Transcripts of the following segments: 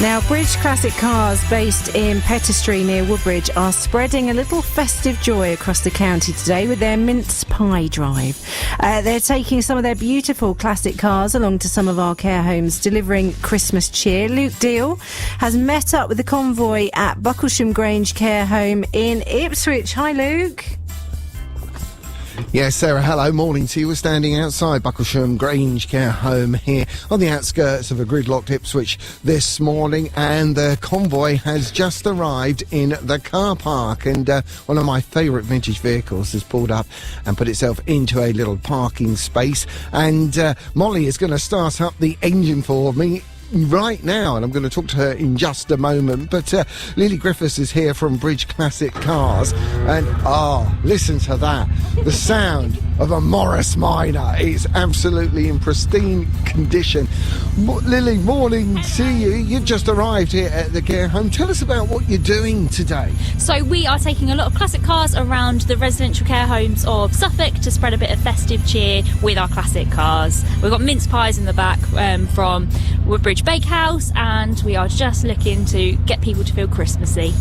Now, Bridge Classic Cars, based in Pettistry near Woodbridge, are spreading a little festive joy across the county today with their Mince Pie Drive. They're taking some of their beautiful classic cars along to some of our care homes, delivering Christmas cheer. Luke Deal has met up with the convoy at Bucklesham Grange Care Home in Ipswich. Hi, Luke. Yes, Sarah, hello, morning to you. We're standing outside Bucklesham Grange Care Home here on the outskirts of a gridlocked Ipswich this morning, and the convoy has just arrived in the car park, and one of my favourite vintage vehicles has pulled up and put itself into a little parking space, and Molly is going to start up the engine for me right now, and I'm going to talk to her in just a moment. But Lily Griffiths is here from Bridge Classic Cars, and listen to that, the sound of a Morris Minor. It's absolutely in pristine condition. Lily, morning to you. You've just arrived here at the care home. Tell us about what you're doing today. So we are taking a lot of classic cars around the residential care homes of Suffolk to spread a bit of festive cheer with our classic cars. We've got mince pies in the back from Woodbridge Bakehouse, and we are just looking to get people to feel Christmassy.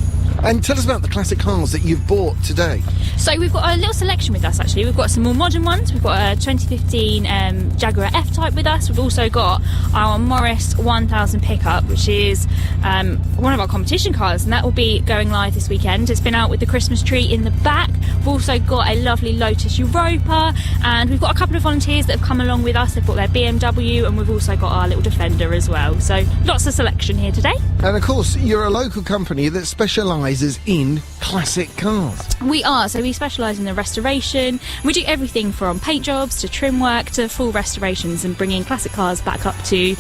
And tell us about the classic cars that you've bought today. So we've got a little selection with us, actually. We've got some more modern ones. We've got a 2015 Jaguar F-Type with us. We've also got our Morris 1000 pickup, which is one of our competition cars, and that will be going live this weekend. It's been out with the Christmas tree in the back. We've also got a lovely Lotus Europa, and we've got a couple of volunteers that have come along with us. They've brought their BMW, and we've also got our little Defender as well. So lots of selection here today. And of course, you're a local company that specialises in classic cars. We are, so we specialise in the restoration. We do everything from paint jobs to trim work to full restorations, and bringing classic cars back up to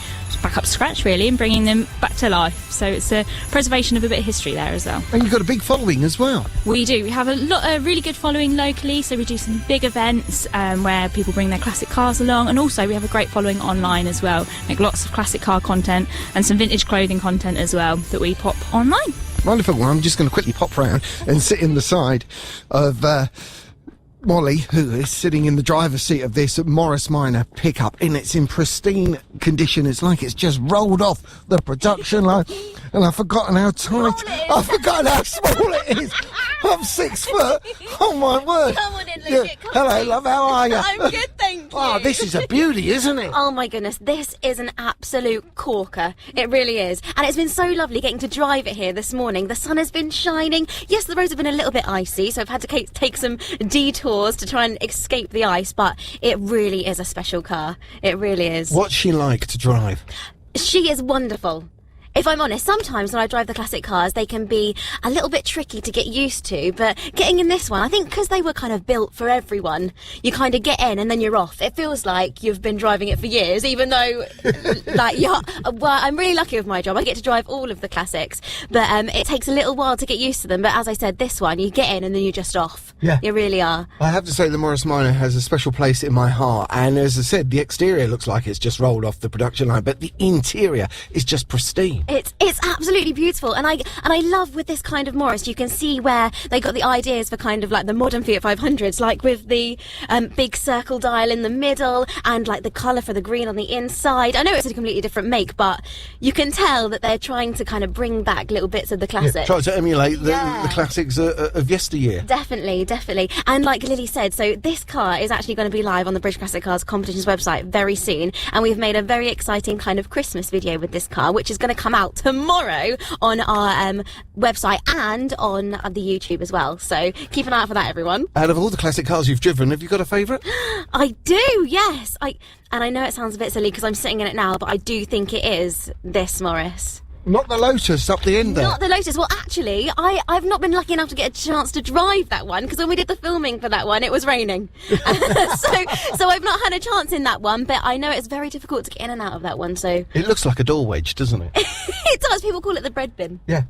scratch, really, and bringing them back to life. So it's a preservation of a bit of history there as well. And you've got a big following as well. We do. We have a really good following locally, so we do some big events where people bring their classic cars along, and also we have a great following online as well. Make lots of classic car content and some vintage clothing content as well that we pop online. Wonderful. Well, I'm just going to quickly pop round and sit in the side of Molly, who is sitting in the driver's seat of this Morris Minor pickup, and it's in pristine condition. It's like it's just rolled off the production line, and I've forgotten how tight, I've forgotten how small it is. I'm 6 foot. Oh my word. Come on in, Luke. Hello, love, how are you? I'm good, thank you. Oh, this is a beauty, isn't it? Oh my goodness, this is an absolute corker. It really is. And it's been so lovely getting to drive it here this morning. The sun has been shining. Yes, the roads have been a little bit icy, so I've had to take some detours to try and escape the ice, but it really is a special car. It really is. What's she like to drive? She is wonderful. If I'm honest, sometimes when I drive the classic cars, they can be a little bit tricky to get used to, but getting in this one, I think because they were kind of built for everyone, you kind of get in and then you're off. It feels like you've been driving it for years, even though, I'm really lucky with my job. I get to drive all of the classics, but it takes a little while to get used to them. But as I said, this one, you get in and then you're just off. Yeah. You really are. I have to say the Morris Minor has a special place in my heart, and as I said, the exterior looks like it's just rolled off the production line, but the interior is just pristine. It's absolutely beautiful, and I love with this kind of Morris, you can see where they got the ideas for kind of like the modern Fiat 500s, like with the big circle dial in the middle and like the colour for the green on the inside. I know it's a completely different make, but you can tell that they're trying to kind of bring back little bits of the classic. Yeah, try to emulate the classics of yesteryear. Definitely. And like Lily said, so this car is actually going to be live on the British Classic Cars competitions website very soon, and we've made a very exciting kind of Christmas video with this car, which is going to come out tomorrow on our website and on the YouTube as well. So keep an eye out for that, everyone. Out of all the classic cars you've driven, have you got a favourite? I do, yes. And I know it sounds a bit silly because I'm sitting in it now, but I do think it is this Morris. Not the Lotus up the end there. Not the Lotus. Well, actually, I've not been lucky enough to get a chance to drive that one, because when we did the filming for that one, it was raining. so I've not had a chance in that one, but I know it's very difficult to get in and out of that one, so... It looks like a door wedge, doesn't it? It does. People call it the bread bin. Yeah.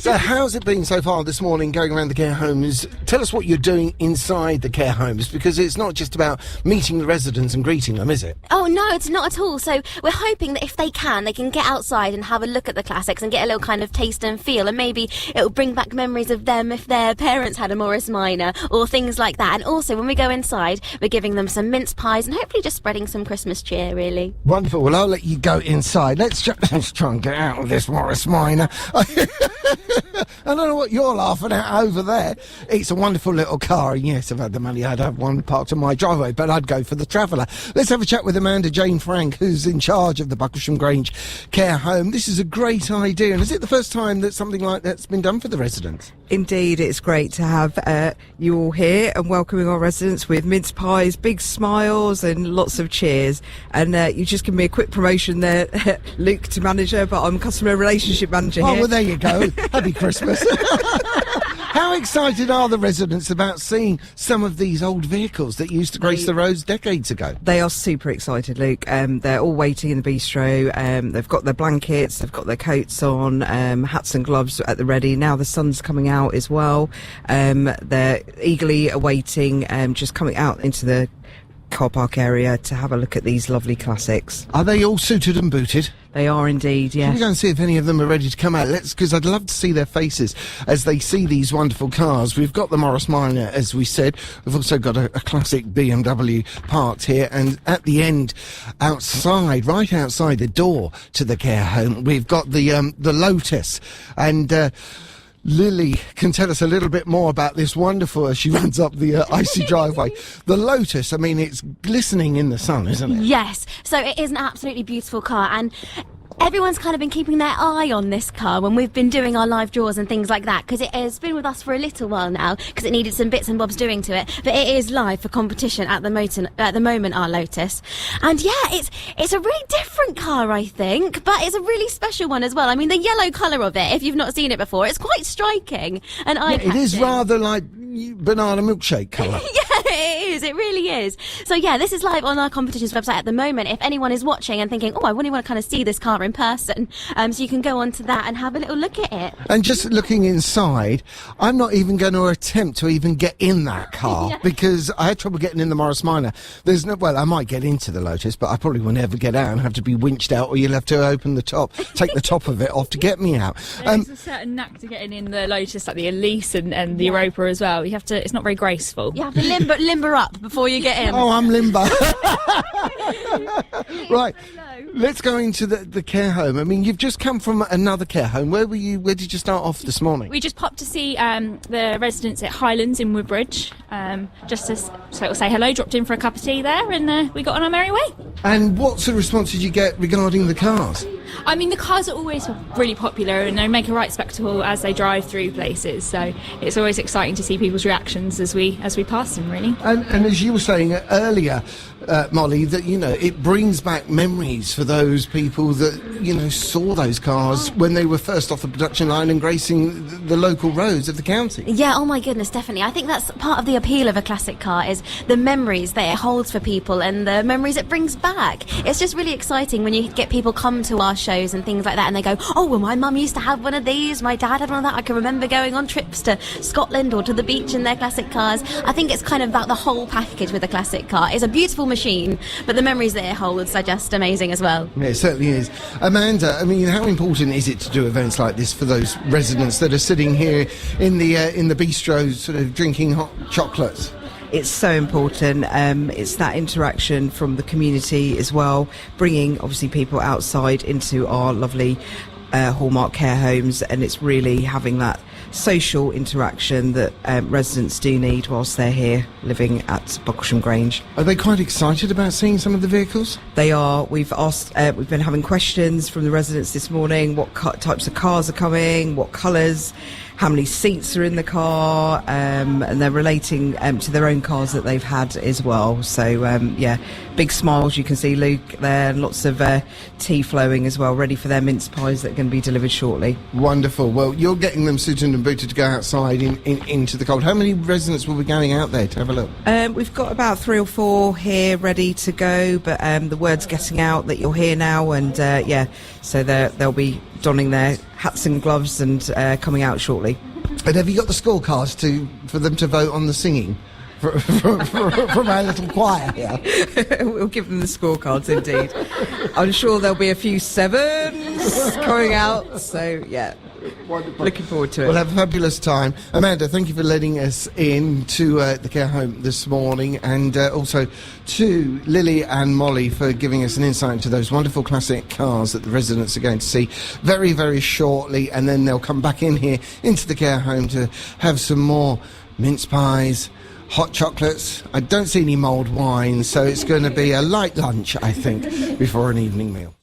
So how's it been so far this morning going around the care homes? Tell us what you're doing inside the care homes, because it's not just about meeting the residents and greeting them, is it? Oh, no, it's not at all. So we're hoping that if they can get outside and have a look at the classic classics and get a little kind of taste and feel, and maybe it'll bring back memories of them if their parents had a Morris Minor or things like that. And also when we go inside, we're giving them some mince pies and hopefully just spreading some Christmas cheer, really. Wonderful. Well, I'll let you go inside. Let's try and get out of this Morris Minor. I don't know what you're laughing at over there. It's a wonderful little car, and yes, if I had the money, I'd have one parked on my driveway, but I'd go for the Traveller. Let's have a chat with Amanda Jane Frank, who's in charge of the Bucklesham Grange Care Home. This is a great idea, and is it the first time that something like that's been done for the residents? Indeed, it's great to have you all here and welcoming our residents with mince pies, big smiles and lots of cheers. And you just give me a quick promotion there, Luke, to manager, but I'm customer relationship manager here. Oh, well, there you go. Happy Christmas. How excited are the residents about seeing some of these old vehicles that used to grace the roads decades ago? They are super excited, Luke. They're all waiting in the bistro. They've got their blankets, they've got their coats on, hats and gloves at the ready. Now the sun's coming out as well. They're eagerly awaiting just coming out into the car park area to have a look at these lovely classics. Are they all suited and booted? They are indeed, yes. Can we go and see if any of them are ready to come out? Because I'd love to see their faces as they see these wonderful cars. We've got the Morris Minor, as we said. We've also got a classic BMW parked here, and at the end, outside, right outside the door to the care home, we've got the Lotus, and Lily can tell us a little bit more about this wonderful, as she runs up the icy driveway. The Lotus, I mean, it's glistening in the sun, isn't it? Yes, so it is an absolutely beautiful car, and everyone's kind of been keeping their eye on this car when we've been doing our live draws and things like that, because it has been with us for a little while now, because it needed some bits and bobs doing to it, but it is live for competition at the moment, our Lotus. And yeah, it's a really different car, I think, but it's a really special one as well. I mean, the yellow colour of it, if you've not seen it before, it's quite striking and eye-catching. It is rather like banana milkshake colour. Yeah, it is. It really is. So yeah, this is live on our competitions website at the moment. If anyone is watching and thinking, oh, I really want to kind of see this car in person, so you can go onto that and have a little look at it. And just looking inside, I'm not even going to attempt to even get in that car Yeah. because I had trouble getting in the Morris Minor. There's no, well, I might get into the Lotus, but I probably will never get out and have to be winched out, or you'll have to open the top, take the top of it off to get me out. There's a certain knack to getting in the Lotus, like the Elise and the Europa as well. You have to. It's not very graceful. You have to limber up before you get in. Oh, I'm limber. Right, let's go into the care home. I mean, you've just come from another care home. Where were you? Where did you start off this morning? We just popped to see the residents at Highlands in Woodbridge, just to sort of say hello. Dropped in for a cup of tea there, and we got on our merry way. And what sort of response did you get regarding the cars? I mean, the cars are always really popular, and they make a right spectacle as they drive through places. So it's always exciting to see people's reactions as we pass them, really. And as you were saying earlier, Molly, that, you know, it brings back memories for those people that, you know, saw those cars when they were first off the production line and gracing the local roads of the county. Yeah, oh my goodness, definitely. I think that's part of the appeal of a classic car, is the memories that it holds for people and the memories it brings back. It's just really exciting when you get people come to our shows and things like that and they go, oh, well, my mum used to have one of these, my dad had one of that. I can remember going on trips to Scotland or to the beach in their classic cars. I think it's kind of about the whole package with a classic car. It's a beautiful machine, but the memories that it holds are just amazing as well. Yeah, it certainly is. Amanda, I mean, how important is it to do events like this for those residents that are sitting here in the bistro, sort of drinking hot chocolates? It's so important. It's that interaction from the community as well, bringing obviously people outside into our lovely Hallmark care homes, and it's really having that social interaction that residents do need whilst they're here living at Bucklesham Grange. Are they quite excited about seeing some of the vehicles? They are. We've asked, we've been having questions from the residents this morning, what types of cars are coming, what colours, how many seats are in the car, and they're relating to their own cars that they've had as well. So yeah, big smiles, you can see Luke there, and lots of tea flowing as well, ready for their mince pies that are going to be delivered shortly. Wonderful. Well, you're getting them suited and booted to go outside into the cold. How many residents will be going out there to have a look? We've got about 3 or 4 here ready to go, but the word's getting out that you're here now, and yeah, so they'll be donning their hats and gloves and coming out shortly. And have you got the scorecards for them to vote on the singing from our little choir here. We'll give them the scorecards, indeed. I'm sure there'll be a few sevens coming out, so yeah. Wonderful. Looking forward to it. We'll have a fabulous time. Amanda, thank you for letting us in to the care home this morning, and also to Lily and Molly for giving us an insight into those wonderful classic cars that the residents are going to see very, very shortly, and then they'll come back in here into the care home to have some more mince pies, hot chocolates. I don't see any mulled wine, so it's going to be a light lunch, I think, before an evening meal.